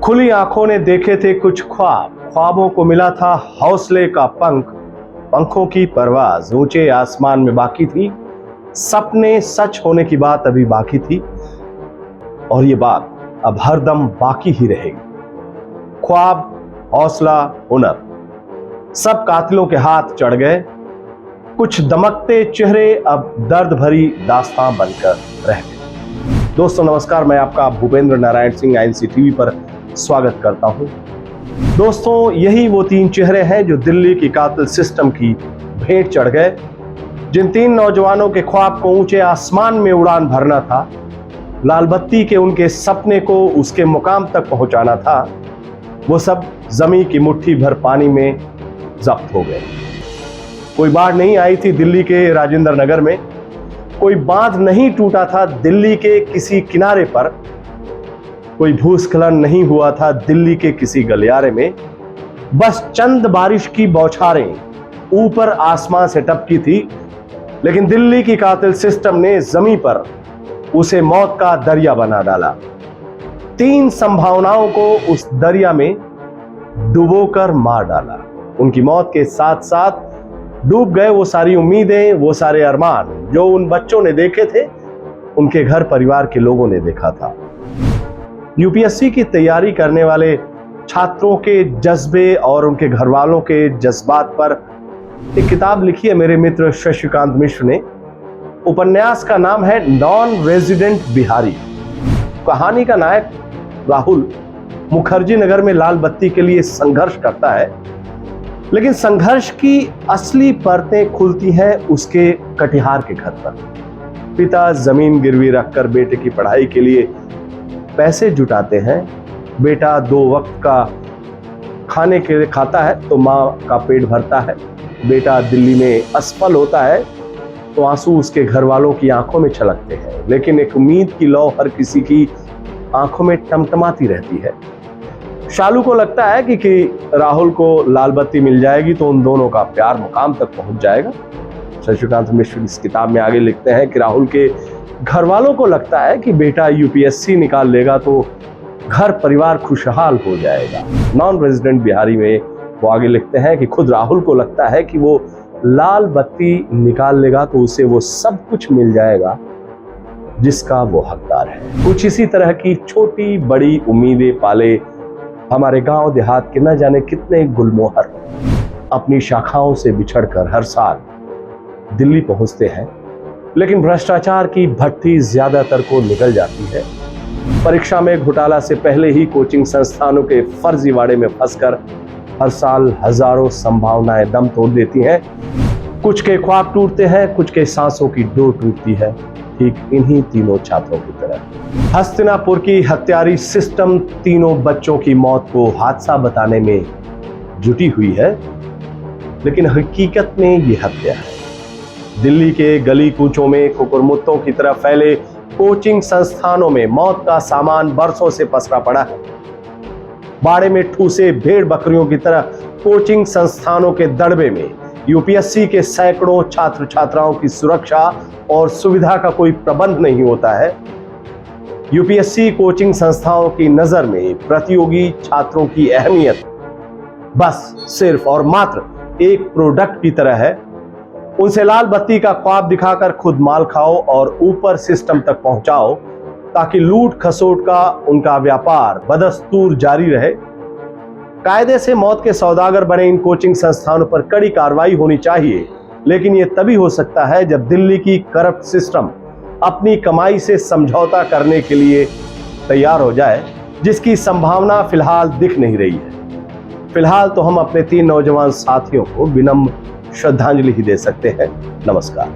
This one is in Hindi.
खुली आंखों ने देखे थे कुछ ख्वाब, ख्वाबों को मिला था हौसले का पंख, पंखों की परवाज ऊंचे आसमान में बाकी थी। सपने सच होने की बात अभी बाकी थी और ये बात अब हरदम बाकी ही रहेगी। ख्वाब, हौसला, हुनर सब कातिलों के हाथ चढ़ गए। कुछ दमकते चेहरे अब दर्द भरी दास्तां बनकर रह गए। दोस्तों नमस्कार, मैं आपका भूपेंद्र नारायण सिंह INC टीवी पर स्वागत करता हूं। दोस्तों यही वो तीन चेहरे हैं जो दिल्ली की कातिल सिस्टम की भेंट चढ़ गए। जिन तीन नौजवानों के ख्वाब को ऊंचे आसमान में उड़ान भरना था, लाल बत्ती के उनके सपने को उसके मुकाम तक पहुंचाना था, वो सब जमीन की मुट्ठी भर पानी में जब्त हो गए। कोई बाढ़ नहीं आई थी दिल्ली के राजेंद्र नगर में, कोई बांध नहीं टूटा था दिल्ली के किसी किनारे पर, कोई भूस्खलन नहीं हुआ था दिल्ली के किसी गलियारे में। बस चंद बारिश की बौछारें ऊपर आसमां से टपकी थी, लेकिन दिल्ली की कातिल सिस्टम ने जमीन पर उसे मौत का दरिया बना डाला। तीन संभावनाओं को उस दरिया में डुबोकर मार डाला। उनकी मौत के साथ साथ डूब गए वो सारी उम्मीदें, वो सारे अरमान जो उन बच्चों ने देखे थे, उनके घर परिवार के लोगों ने देखा था। UPSC की तैयारी करने वाले छात्रों के जज्बे और उनके घर वालों के जज्बात पर एक किताब लिखी है मेरे मित्र शशिकांत मिश्र ने। उपन्यास का नाम है नॉन रेजिडेंट बिहारी। कहानी का नायक राहुल मुखर्जी नगर में लाल बत्ती के लिए संघर्ष करता है, लेकिन संघर्ष की असली परतें खुलती हैं उसके कटिहार के घर पर। पिता जमीन गिरवी रखकर बेटे की पढ़ाई के लिए पैसे जुटाते हैं। बेटा 2 वक्त का खाने के लिए खाता है तो माँ का पेट भरता है। बेटा दिल्ली में असफल होता है तो आंसू उसके घर वालों की आंखों में छलकते हैं, लेकिन एक उम्मीद की लौ हर किसी की आंखों में टमटमाती रहती है। शालू को लगता है कि राहुल को लाल बत्ती मिल जाएगी तो उन दोनों का प्यार मुकाम तक पहुंच जाएगा। शशिकांत मिश्र इस किताब में आगे लिखते हैं कि राहुल के घर वालों को लगता है कि बेटा UPSC निकाल लेगा तो घर परिवार खुशहाल हो जाएगा। नॉन रेजिडेंट बिहारी में वो आगे लिखते हैं कि खुद राहुल को लगता है कि वो लाल बत्ती निकाल लेगा तो उसे वो सब कुछ मिल जाएगा जिसका वो हकदार है। कुछ इसी तरह की छोटी बड़ी उम्मीदें पाले हमारे गांव देहात के न जाने कितने गुलमोहर अपनी शाखाओं से बिछड़कर हर साल दिल्ली पहुंचते हैं, लेकिन भ्रष्टाचार की भट्टी ज्यादातर को निकल जाती है। परीक्षा में घोटाला से पहले ही कोचिंग संस्थानों के फर्जीवाड़े में फंसकर हर साल हजारों संभावनाएं दम तोड़ देती हैं। कुछ के ख्वाब टूटते हैं, कुछ के सांसों की डोर टूटती है, ठीक इन्हीं तीनों छात्रों की तरह। हस्तिनापुर की हत्यारी सिस्टम तीनों बच्चों की मौत को हादसा बताने में जुटी हुई है, लेकिन हकीकत में ये हत्या है। दिल्ली के गली कूचों में कुकुरमुत्तों की तरह फैले कोचिंग संस्थानों में मौत का सामान बरसों से पसरा पड़ा है। बाड़े में ठूसे भेड़ बकरियों की तरह कोचिंग संस्थानों के दड़बे में UPSC के सैकड़ों छात्र छात्राओं की सुरक्षा और सुविधा का कोई प्रबंध नहीं होता है। UPSC कोचिंग संस्थाओं की नजर में प्रतियोगी छात्रों की अहमियत बस सिर्फ और मात्र एक प्रोडक्ट की तरह है। उनसे लाल बत्ती का ख्वाब दिखाकर खुद माल खाओ और ऊपर सिस्टम तक पहुंचाओ, ताकि लूट खसोट का उनका व्यापार बदस्तूर जारी रहे। कायदे से मौत के सौदागर बने इन कोचिंग संस्थानों पर कड़ी कार्रवाई होनी चाहिए, लेकिन यह तभी हो सकता है जब दिल्ली की करप्ट सिस्टम अपनी कमाई से समझौता करने के लिए तैयार हो जाए, जिसकी संभावना फिलहाल दिख नहीं रही है। फिलहाल तो हम अपने 3 नौजवान साथियों को विनम्र श्रद्धांजलि ही दे सकते हैं। नमस्कार।